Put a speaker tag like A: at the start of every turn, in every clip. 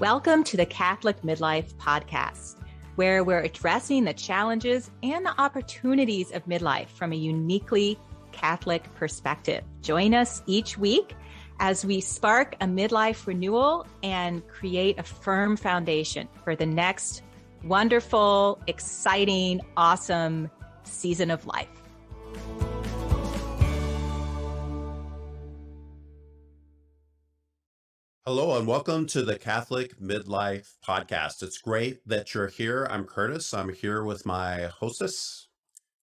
A: Welcome to the Catholic Midlife Podcast, where we're addressing the challenges and the opportunities of midlife from a uniquely Catholic perspective. Join us each week as we spark a midlife renewal and create a firm foundation for the next wonderful, exciting, awesome season of life.
B: Hello and welcome to the Catholic Midlife Podcast. It's great that you're here. I'm Curtis. I'm here with my hostess.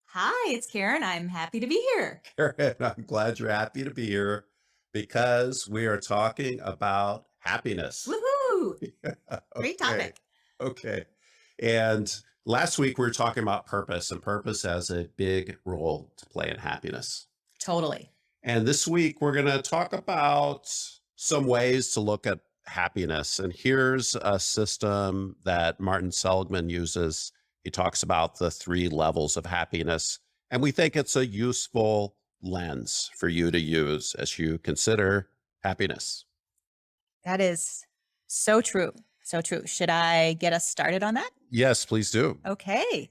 A: Hi, it's Karen. I'm happy to be here.
B: Karen, I'm glad you're happy to be here because we are talking about happiness.
A: Woohoo! Great topic.
B: Okay. And last week we were talking about purpose, and purpose has a big role to play in happiness.
A: Totally.
B: And this week we're going to talk about some ways to look at happiness. And here's a system that Martin Seligmann uses. He talks about the 3 levels of happiness, and we think it's a useful lens for you to use as you consider happiness.
A: That is so true. So true. Should I get us started on that?
B: Yes, please do.
A: Okay.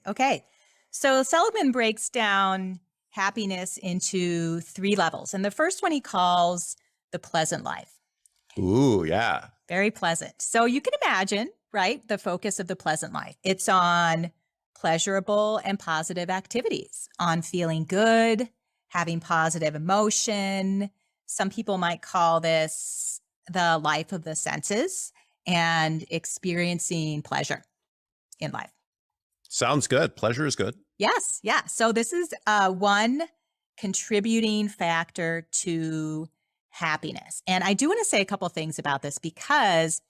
A: So Seligmann breaks down happiness into 3 levels. And the first one he calls the pleasant life.
B: Ooh, yeah.
A: Very pleasant. So you can imagine, right, the focus of the pleasant life. It's on pleasurable and positive activities, on feeling good, having positive emotion. Some people might call this the life of the senses and experiencing pleasure in life.
B: Sounds good. Pleasure is good.
A: Yes. Yeah. So this is one contributing factor to happiness. And I do want to say a couple of things about this because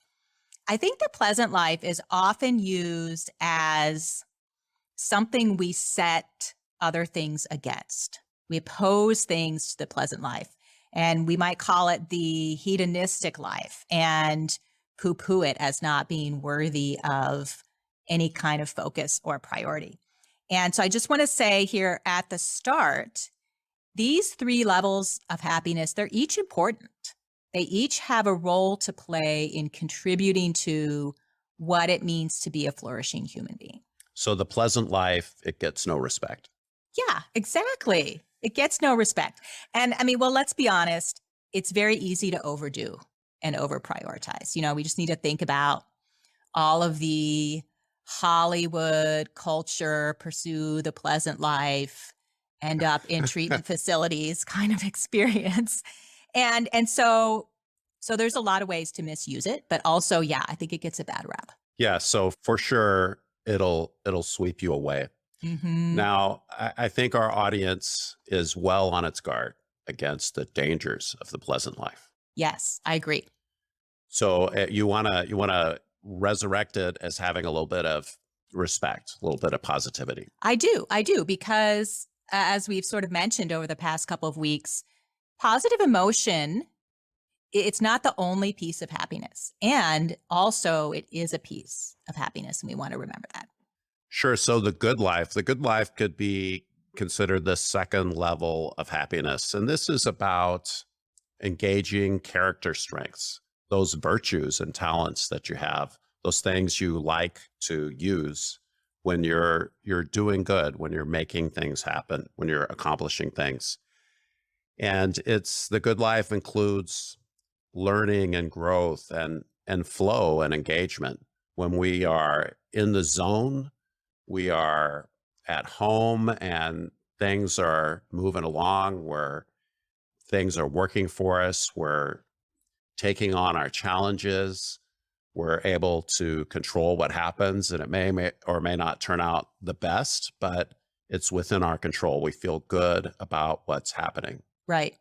A: I think the pleasant life is often used as something we set other things against. We oppose things to the pleasant life, and we might call it the hedonistic life and poo-poo it as not being worthy of any kind of focus or priority. And so I just want to say here at the start, these 3 levels of happiness, they're each important. They each have a role to play in contributing to what it means to be a flourishing human being.
B: So the pleasant life, it gets no respect.
A: Yeah, exactly. It gets no respect. And I mean, well, let's be honest, it's very easy to overdo and over prioritize. You know, we just need to think about all of the Hollywood culture, pursue the pleasant life, end up in treatment facilities kind of experience. And so there's a lot of ways to misuse it, but also, yeah, I think it gets a bad rap.
B: Yeah, so for sure it'll sweep you away.
A: Mm-hmm.
B: Now, I think our audience is well on its guard against the dangers of the pleasant life.
A: Yes, I agree.
B: So you want to resurrect it as having a little bit of respect, a little bit of positivity.
A: I do, because as we've sort of mentioned over the past couple of weeks, positive emotion, it's not the only piece of happiness. And also it is a piece of happiness. And we want to remember that.
B: Sure. So the good life could be considered the second level of happiness. And this is about engaging character strengths, those virtues and talents that you have, those things you like to use when you're doing good, when you're making things happen, when you're accomplishing things. And the good life includes learning and growth and flow and engagement. When we are in the zone, we are at home and things are moving along, where things are working for us, we're taking on our challenges, we're able to control what happens, and it may or may not turn out the best, but it's within our control. We feel good about what's happening.
A: Right.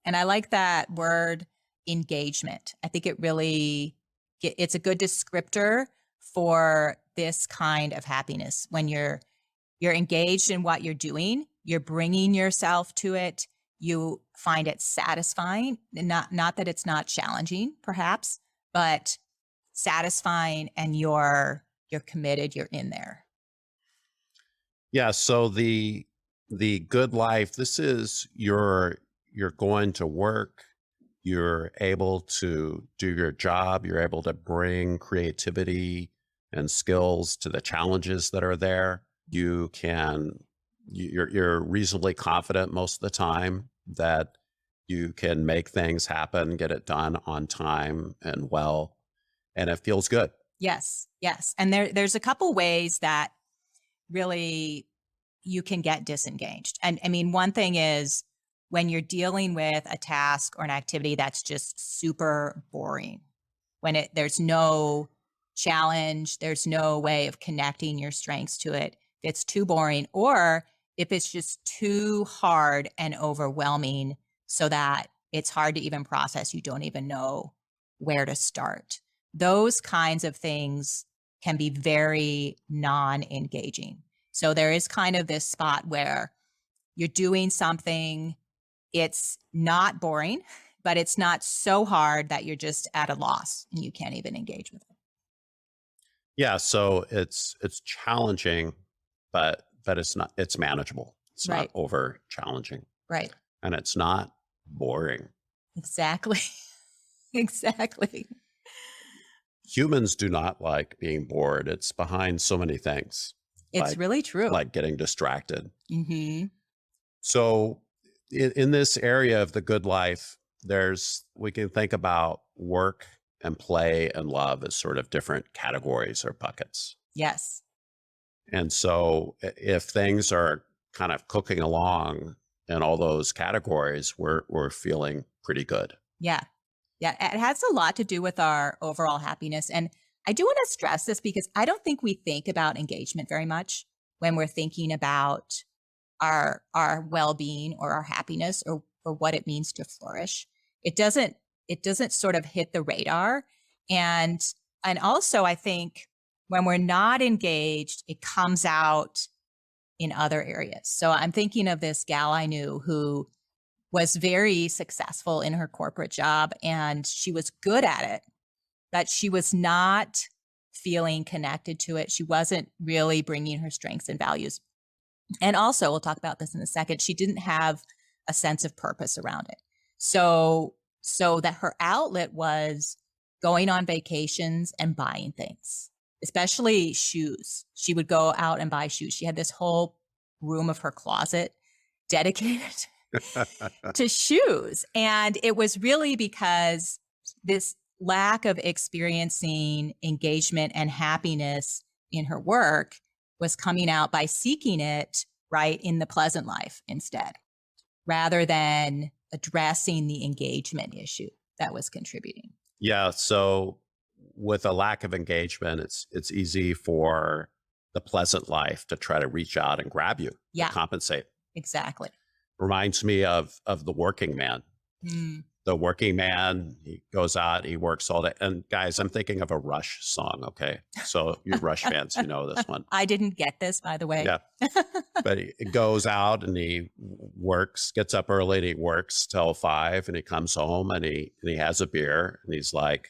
A: And I like that word engagement. I think it's a good descriptor for this kind of happiness. When you're engaged in what you're doing, you're bringing yourself to it, you find it satisfying, not that it's not challenging perhaps, but satisfying, and you're committed, you're in there.
B: Yeah. So the good life, this is you're going to work, you're able to do your job, you're able to bring creativity and skills to the challenges that are there. You're reasonably confident most of the time that you can make things happen, get it done on time and well, and it feels good.
A: Yes, yes. And there's a couple ways that really you can get disengaged. And I mean, one thing is when you're dealing with a task or an activity that's just super boring, when there's no challenge, there's no way of connecting your strengths to it. If it's too boring, or if it's just too hard and overwhelming so that it's hard to even process, you don't even know where to start. Those kinds of things can be very non-engaging. So there is kind of this spot where you're doing something, it's not boring, but it's not so hard that you're just at a loss and you can't even engage with it.
B: Yeah, so it's challenging, but it's manageable. It's not
A: Right.
B: over challenging,
A: Right.
B: and it's not boring.
A: Exactly. Exactly.
B: Humans do not like being bored. It's behind so many things,
A: It's
B: like
A: really true.
B: like getting distracted.
A: Mm-hmm.
B: So in this area of the good life, we can think about work and play and love as sort of different categories or buckets.
A: Yes.
B: And so if things are kind of cooking along in all those categories, we're feeling pretty good.
A: Yeah. Yeah. It has a lot to do with our overall happiness. And I do want to stress this because I don't think we think about engagement very much when we're thinking about our well-being or our happiness or what it means to flourish. It doesn't sort of hit the radar. And also I think when we're not engaged, it comes out in other areas. So I'm thinking of this gal I knew who was very successful in her corporate job and she was good at it, but she was not feeling connected to it. She wasn't really bringing her strengths and values. And also, we'll talk about this in a second, she didn't have a sense of purpose around it. So that her outlet was going on vacations and buying things, especially shoes. She would go out and buy shoes. She had this whole room of her closet dedicated to shoes. And it was really because this lack of experiencing engagement and happiness in her work was coming out by seeking it right in the pleasant life instead, rather than addressing the engagement issue that was contributing.
B: Yeah, so with a lack of engagement, it's easy for the pleasant life to try to reach out and grab you, to
A: Yeah,
B: compensate.
A: exactly.
B: Reminds me of the working man.
A: Mm.
B: The working man, he goes out, he works all day. And guys, I'm thinking of a Rush song, okay? So you Rush fans, you know this one.
A: I didn't get this, by the way.
B: Yeah. But he goes out and he works, gets up early and he works till 5 and he comes home and he has a beer and he's like,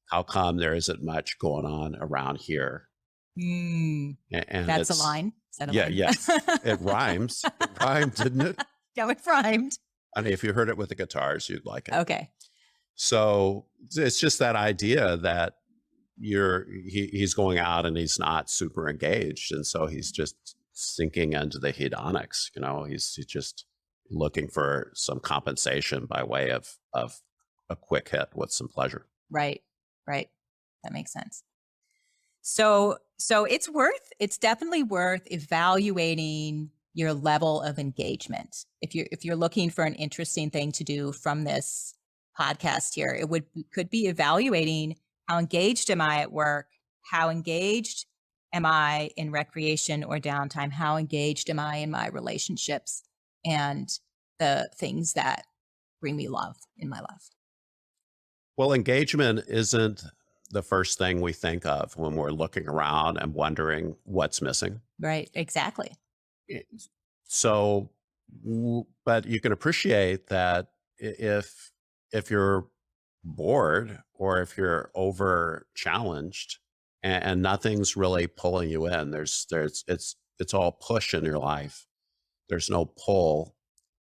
B: how come there isn't much going on around here?
A: Mm.
B: And
A: That's a
B: it's
A: line. Is that a
B: yeah,
A: line?
B: yes. It rhymes. It rhymed, didn't it?
A: No, it rhymed.
B: I mean, if you heard it with the guitars, you'd like it.
A: Okay.
B: So it's just that idea that he's going out and he's not super engaged. And so he's just sinking into the hedonics, he's just looking for some compensation by way of a quick hit with some pleasure.
A: Right. Right. That makes sense. So it's definitely worth evaluating your level of engagement. If you're looking for an interesting thing to do from this podcast here, could be evaluating how engaged am I at work? How engaged am I in recreation or downtime? How engaged am I in my relationships and the things that bring me love in my life?
B: Well, engagement isn't the first thing we think of when we're looking around and wondering what's missing.
A: Right. Exactly.
B: So, but you can appreciate that if you're bored or if you're over challenged and nothing's really pulling you in, it's all push in your life. There's no pull.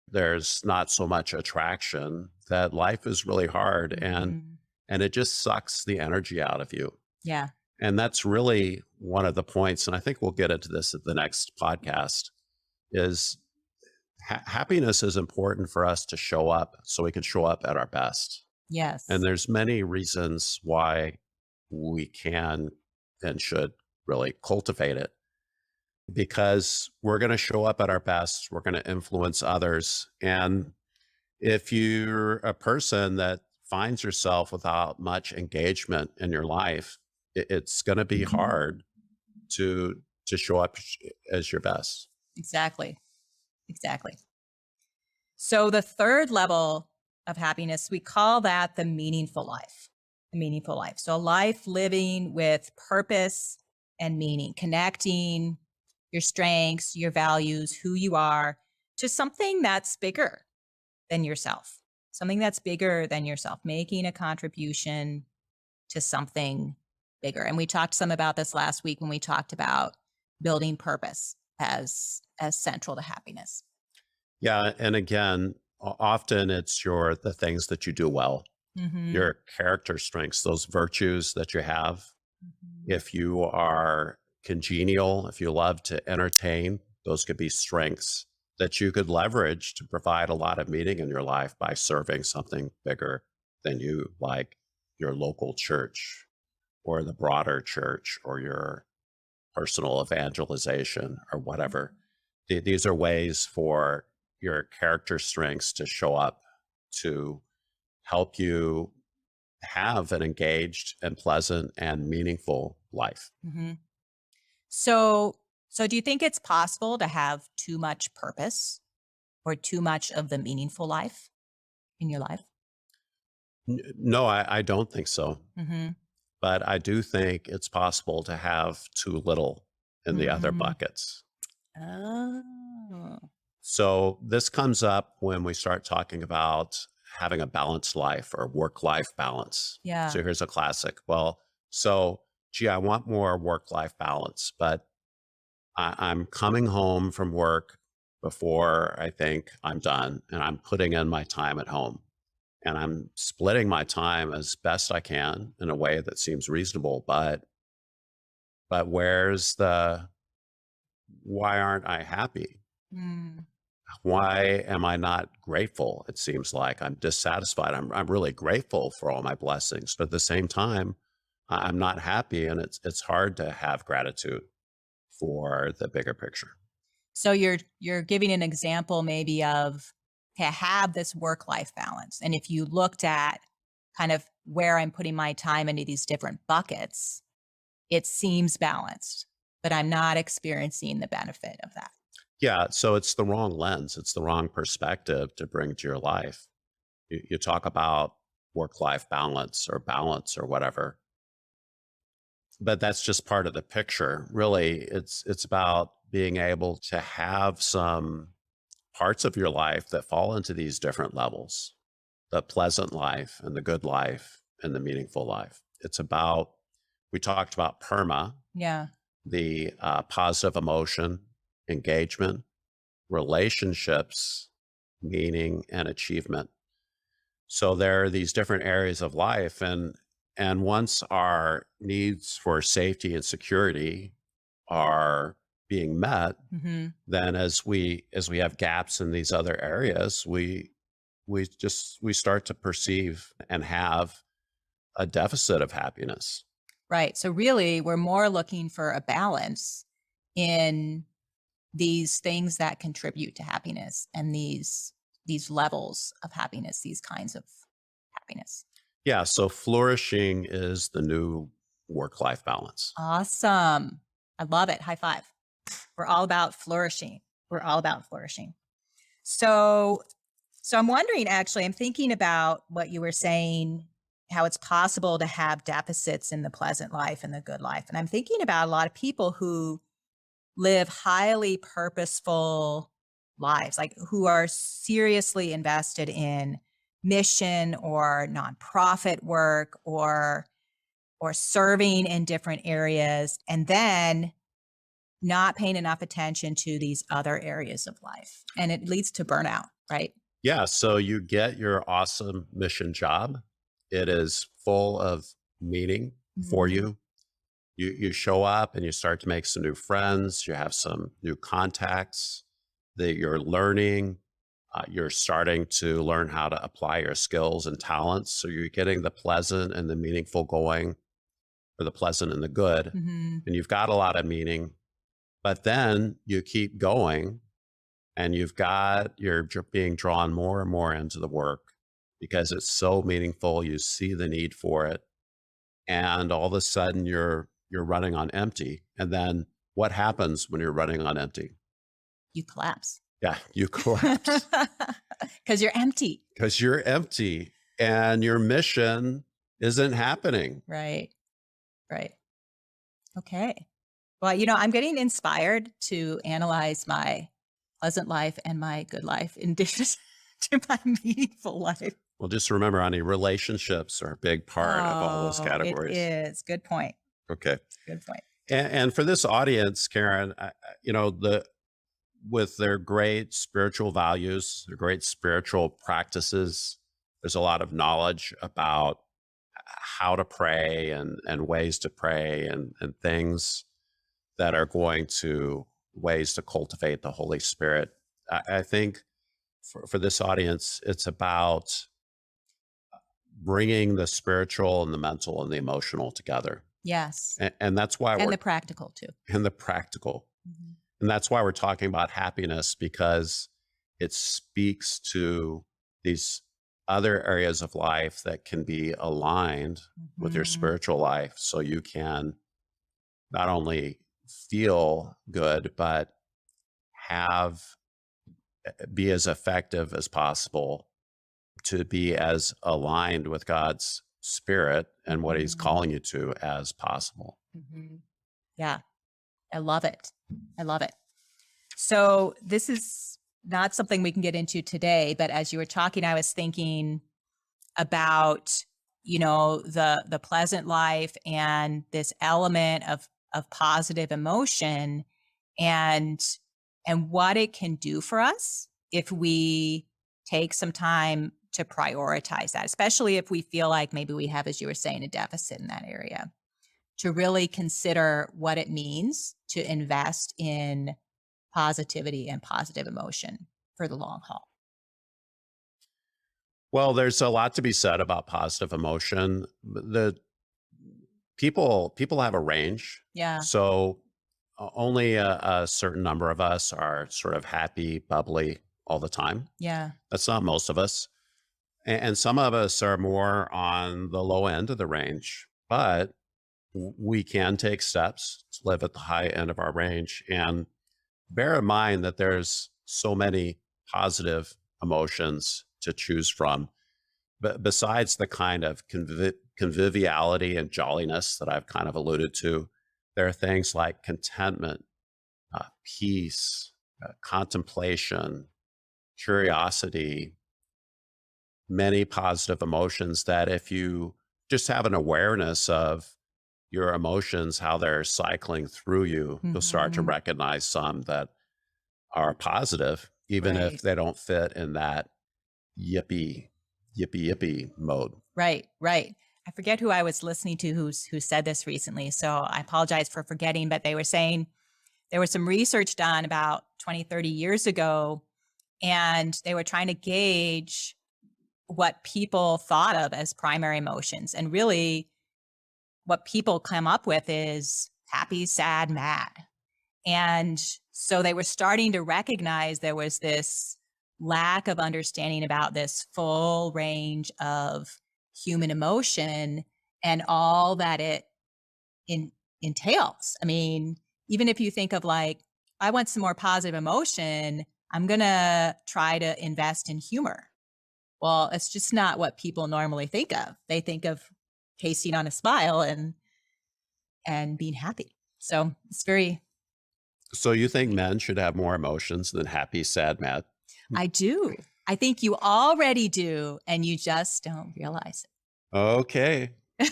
B: there's not so much attraction, that life is really hard,
A: Mhm.
B: and it just sucks the energy out of you.
A: Yeah.
B: And that's really one of the points, and I think we'll get into this at the next podcast, is happiness is important for us to show up so we can show up at our best. And
A: Yes.
B: there's many reasons why we can and should really cultivate it, because we're going to show up at our best. We're going to influence others. And if you're a person that finds yourself without much engagement in your life, it's going to be hard to show up as your best.
A: Exactly. Exactly. So the third level of happiness, we call that the meaningful life. The meaningful life. So a life living with purpose and meaning, connecting your strengths, your values, who you are to something that's bigger than yourself. Something that's bigger than yourself, making a contribution to something bigger. And we talked some about this last week when we talked about building purpose as central to happiness.
B: Yeah, and again, often it's the things that you do well,
A: Mhm.
B: your character strengths, those virtues that you have.
A: Mhm.
B: If you are congenial, if you love to entertain, those could be strengths that you could leverage to provide a lot of meaning in your life by serving something bigger than you, like your local church or the broader church or your personal evangelization or whatever. These are ways for your character strengths to show up to help you have an engaged and pleasant and meaningful life.
A: Mhm. So do you think it's possible to have too much purpose or too much of the meaningful life in your life?
B: No, I don't think so.
A: Mhm.
B: But I do think it's possible to have too little in the other
A: Mm.
B: buckets.
A: Oh.
B: So this comes up when we start talking about having a balanced life or work-life balance.
A: Yeah.
B: So here's a classic. Well, so gee, I want more work-life balance, but I'm coming home from work before I think I'm done, and I'm putting in my time at home. And I'm splitting my time as best I can in a way that seems reasonable, but why aren't I happy?
A: Mm.
B: Why am I not grateful? It seems like I'm dissatisfied. I'm really grateful for all my blessings, but at the same time, I'm not happy, and it's hard to have gratitude for the bigger picture.
A: So you're giving an example maybe of, okay, I have this work-life balance. And if you looked at kind of where I'm putting my time into these different buckets, it seems balanced, but I'm not experiencing the benefit of that.
B: Yeah, so it's the wrong lens. It's the wrong perspective to bring to your life. You talk about work-life balance or whatever, but that's just part of the picture. Really, it's about being able to have some parts of your life that fall into these different levels, the pleasant life and the good life and the meaningful life. It's about, we talked about PERMA,
A: Yeah.
B: the positive emotion, engagement, relationships, meaning, and achievement. So there are these different areas of life, and once our needs for safety and security are being met,
A: Mhm.
B: then as we have gaps in these other areas, we start to perceive and have a deficit of happiness.
A: Right. So really, we're more looking for a balance in these things that contribute to happiness and these levels of happiness, these kinds of happiness.
B: Yeah, so flourishing is the new work-life balance.
A: Awesome. I love it. High five. We're all about flourishing. We're all about flourishing. So so I'm wondering actually, I'm thinking about what you were saying, how it's possible to have deficits in the pleasant life and the good life. And I'm thinking about a lot of people who live highly purposeful lives, like who are seriously invested in mission or nonprofit work or serving in different areas and then not paying enough attention to these other areas of life and it leads to burnout. Right.
B: Yeah. So you get your awesome mission job. It is full of meaning for
A: Mm.
B: you. You show up and you start to make some new friends. You have some new contacts that you're learning. You're starting to learn how to apply your skills and talents. So you're getting the pleasant and the meaningful going, or the pleasant and the good.
A: Hmm.
B: And you've got a lot of meaning. But then you keep going and you're being drawn more and more into the work because it's so meaningful. You see the need for it. And all of a sudden you're running on empty. And then what happens when you're running on empty?
A: You collapse.
B: Yeah, you collapse
A: Because you're empty.
B: because you're empty and your mission isn't happening.
A: Right. Right. Okay. Well, I'm getting inspired to analyze my pleasant life and my good life in addition to my meaningful life.
B: Well, just remember, honey, relationships are a big part of all those
A: Oh, it
B: categories.
A: is. Good point.
B: Okay.
A: Good point.
B: And for this audience, Karen, with their great spiritual values, their great spiritual practices, there's a lot of knowledge about how to pray and ways to pray and things that are going to ways to cultivate the Holy Spirit. I think for this audience, it's about bringing the spiritual and the mental and the emotional together.
A: Yes.
B: And that's why
A: And
B: we're
A: the practical too.
B: in the practical.
A: Mhm.
B: And that's why we're talking about happiness, because it speaks to these other areas of life that can be aligned with your
A: Mhm.
B: spiritual life. So you can not only feel good, but have be as effective as possible to be as aligned with God's spirit and what he's
A: Mhm.
B: calling you to as possible.
A: Mhm. Yeah. I love it. I love it. So this is not something we can get into today, but as you were talking, I was thinking about, the pleasant life and this element of positive emotion and what it can do for us if we take some time to prioritize that, especially if we feel like maybe we have, as you were saying, a deficit in that area, to really consider what it means to invest in positivity and positive emotion for the long haul.
B: Well, there's a lot to be said about positive emotion. The people have a range.
A: Yeah.
B: So only a certain number of us are sort of happy, bubbly all the time.
A: Yeah.
B: That's not most of us. And some of us are more on the low end of the range, but we can take steps to live at the high end of our range. And bear in mind that there's so many positive emotions to choose from. But besides the kind of conviviality and jolliness that I've kind of alluded to, there are things like contentment, peace, contemplation, curiosity, many positive emotions that if you just have an awareness of your emotions, how they're cycling through you, you'll start to
A: Mhm.
B: recognize some that are positive, even if
A: Right.
B: they don't fit in that yippee, yippee mode.
A: Right. Right. I forget who I was listening to who said this recently, so I apologize for forgetting, but they were saying there was some research done about 20, 30 years ago, and they were trying to gauge what people thought of as primary emotions. And really, what people come up with is happy, sad, mad. And so they were starting to recognize there was this lack of understanding about this full range of human emotion and all that it in, entails. I mean, even if you think of like, I want some more positive emotion, I'm going to try to invest in humor. Well, it's just not what people normally think of. They think of pasting on a smile and being happy. So it's very,
B: So you think men should have more emotions than happy, sad, mad?
A: I do. I think you already do, and you just don't realize
B: Okay.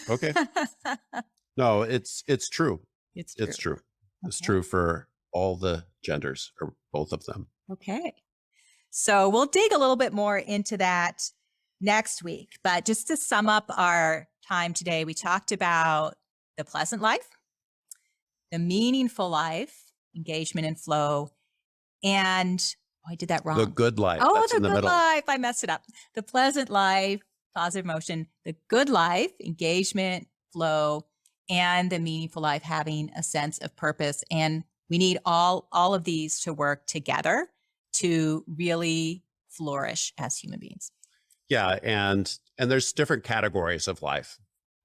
B: Okay.
A: it.
B: No, it's true.
A: It's true.
B: It's true. It's
A: Okay.
B: true for all the genders or both of them.
A: Okay. So we'll dig a little bit more into that next week. But just to sum up our time today, we talked about the pleasant life, the meaningful life, engagement and flow, and I did that wrong.
B: The good life.
A: Oh,
B: That's
A: the
B: in the
A: good
B: middle.
A: life. I messed it up. The pleasant life, positive emotion, the good life, engagement, flow, and the meaningful life, having a sense of purpose. And we need all of these to work together to really flourish as human beings.
B: Yeah, and there's different categories of life.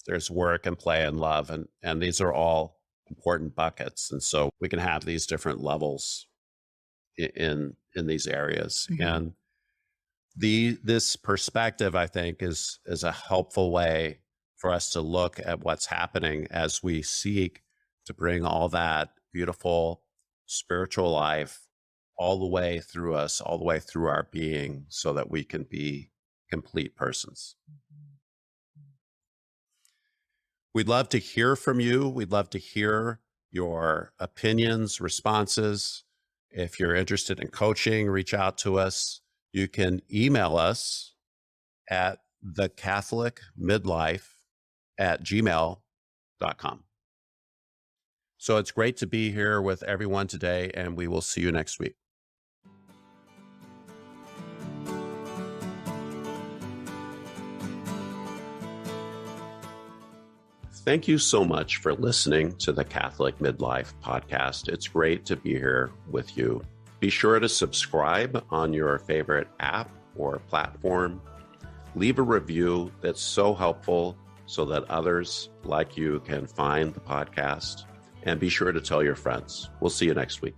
B: There's work and play and love, and these are all important buckets. And so we can have these different levels in these areas.
A: Mhm.
B: And this perspective, I think, is a helpful way for us to look at what's happening as we seek to bring all that beautiful spiritual life all the way through us, all the way through our being, so that we can be complete persons. We'd love to hear from you. We'd love to hear your opinions, responses. If you're interested in coaching, reach out to us. You can email us at thecatholicmidlife@gmail.com. So it's great to be here with everyone today, and we will see you next week. Thank you so much for listening to the Catholic Midlife podcast. It's great to be here with you. Be sure to subscribe on your favorite app or platform. Leave a review. That's so helpful so that others like you can find the podcast. And be sure to tell your friends. We'll see you next week.